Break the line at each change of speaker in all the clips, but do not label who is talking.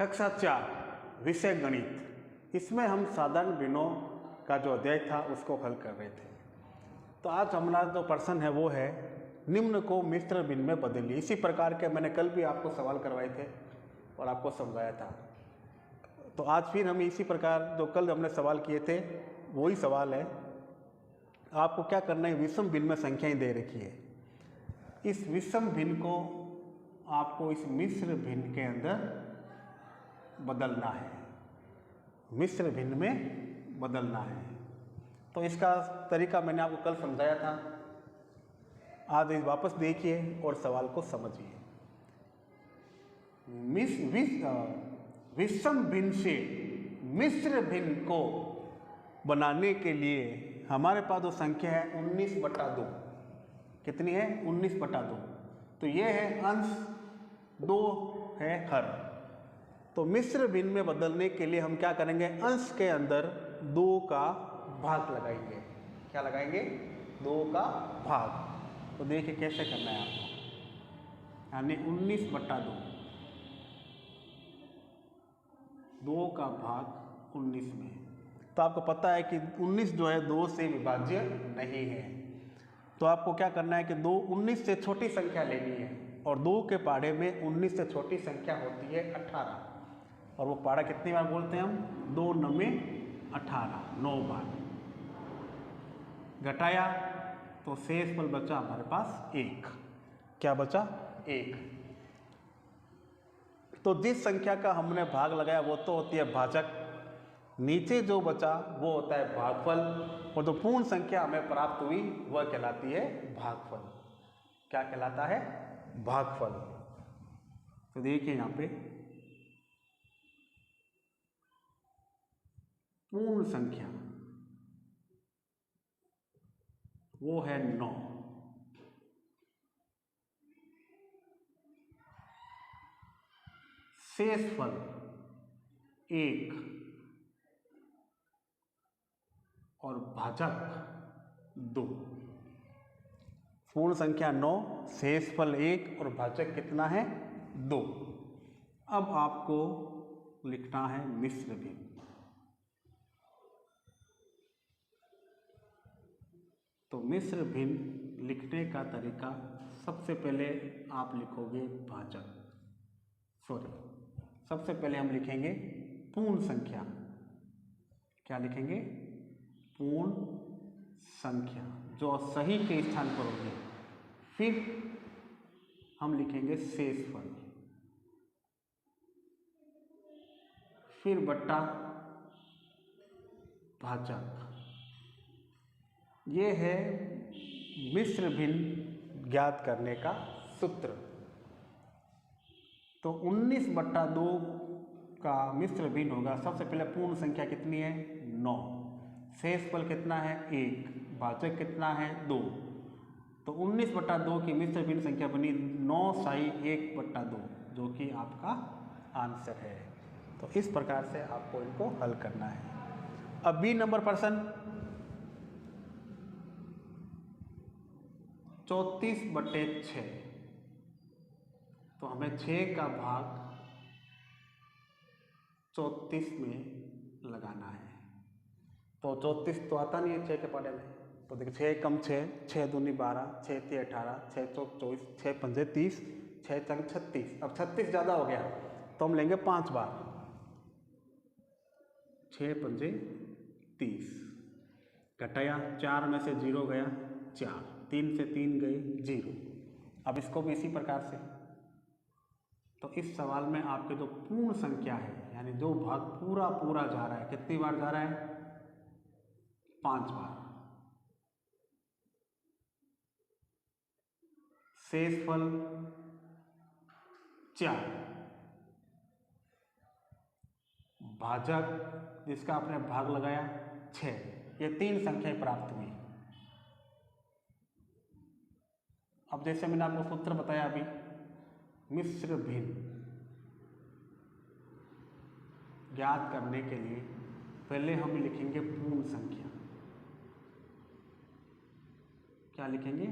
कक्षा 4 विषय गणित, इसमें हम साधारण भिन्नों का जो अध्याय था उसको हल कर रहे थे। तो आज हमारा जो प्रश्न है वो है निम्न को मिश्र भिन्न में बदलिए। इसी प्रकार के मैंने कल भी आपको सवाल करवाए थे और आपको समझाया था। तो आज फिर हम इसी प्रकार जो कल हमने सवाल किए थे वही सवाल है। आपको क्या करना है, विषम भिन्न में संख्याएं दे रखी है, इस विषम भिन्न को आपको इस मिश्र भिन्न के अंदर बदलना है, मिश्र भिन्न में बदलना है। तो इसका तरीका मैंने आपको कल समझाया था। आज इस वापस देखिए और सवाल को समझिए। विषम भिन्न से मिश्र भिन्न को बनाने के लिए हमारे पास जो संख्या है 19/2, कितनी है 19/2। तो ये है अंश, 2 है हर। तो मिश्र भिन्न में बदलने के लिए हम क्या करेंगे, अंश के अंदर 2 का भाग लगाएंगे। क्या लगाएंगे, 2 का भाग। तो देखिए कैसे करना है आपको, यानी 19/2, 2 का भाग 19 में। तो आपको पता है कि 19 जो है 2 से विभाज्य नहीं है। तो आपको क्या करना है कि 19 से छोटी संख्या लेनी है, और 2 के पहाड़े में 19 से छोटी संख्या होती है 18। और वो पहाड़ा कितनी बार बोलते हैं हम, 2 9 18, 9 बार। घटाया तो शेष फल बचा हमारे पास 1। क्या बचा, 1। तो जिस संख्या का हमने भाग लगाया वो तो होती है भाजक, नीचे जो बचा वो होता है भागफल, और जो पूर्ण संख्या हमें प्राप्त हुई वह कहलाती है भागफल। क्या कहलाता है, भागफल। तो देखिए यहां पे पूर्ण संख्या वो है 9, शेषफल 1 और भाजक 2। पूर्ण संख्या 9, शेषफल 1 और भाजक कितना है, 2। अब आपको लिखना है मिश्र भिन्न। तो मिश्र भिन्न लिखने का तरीका, सबसे पहले आप लिखोगे भाजक, सबसे पहले हम लिखेंगे पूर्ण संख्या। क्या लिखेंगे, पूर्ण संख्या जो सही के स्थान पर होगी। फिर हम लिखेंगे शेषफल, फिर बट्टा भाजक। ये है मिश्र भिन्न ज्ञात करने का सूत्र। तो 19/2 का मिश्र भिन्न होगा। सबसे पहले पूर्ण संख्या कितनी है, 9, शेषफल कितना है 1, भाजक कितना है 2। तो 19/2 की मिश्र भिन्न संख्या बनी 9 साई 1/2, जो कि आपका आंसर है। तो इस प्रकार से आपको इनको हल करना है। अब बी नंबर प्रश्न, 34/6। तो हमें 6 का भाग 34 में लगाना है। तो 34 तो आता नहीं है 6 के पहाड़े में। तो देखिए 6 कम 6, 6 दूनी 12, 6 3 18, 6 चौक 24, 6 पंजे 30, 6 चंग 36। अब 36 ज़्यादा हो गया तो हम लेंगे 5 बार, 6 पंजे 30। घटाया, 4 में से 0 गया 4, 3 से 3 गए 0। अब इसको भी इसी प्रकार से। तो इस सवाल में आपके जो पूर्ण संख्या है, यानी जो भाग पूरा पूरा जा रहा है, कितनी बार जा रहा है, 5 बार। शेषफल 4, भाजक जिसका आपने भाग लगाया 6। ये 3 संख्याएं प्राप्त हुई। अब जैसे मैंने आपको सूत्र बताया अभी, मिश्र भिन्न ज्ञात करने के लिए पहले हम लिखेंगे पूर्ण संख्या। क्या लिखेंगे,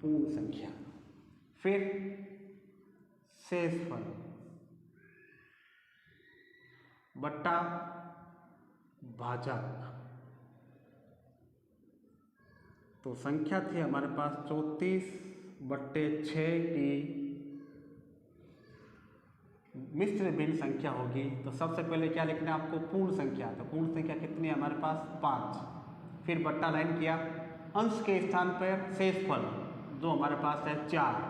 पूर्ण संख्या। फिर शेषफल, बट्टा भाजक। तो संख्या थी हमारे पास 34/6 की मिश्र भिन्न संख्या होगी। तो सबसे पहले क्या लिखना है आपको, पूर्ण संख्या। तो पूर्ण संख्या कितनी है हमारे पास, 5। फिर बट्टा लाइन किया, अंश के स्थान पर शेषफल जो हमारे पास है 4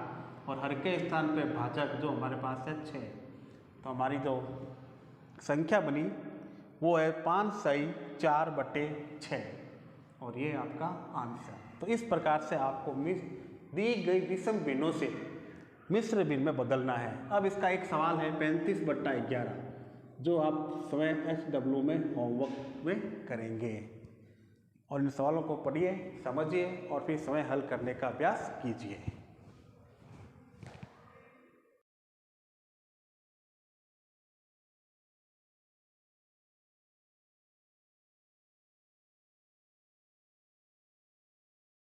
और हर के स्थान पर भाजक जो हमारे पास है 6। तो हमारी जो संख्या बनी वो है 5/4/6 और ये आपका आंसर। तो इस प्रकार से आपको दी गई विषम भिन्नों से मिश्र भिन्न में बदलना है। अब इसका एक सवाल है 35/11 जो आप स्वयं SW में होमवर्क में करेंगे और इन सवालों को पढ़िए, समझिए और फिर स्वयं हल करने का अभ्यास कीजिए।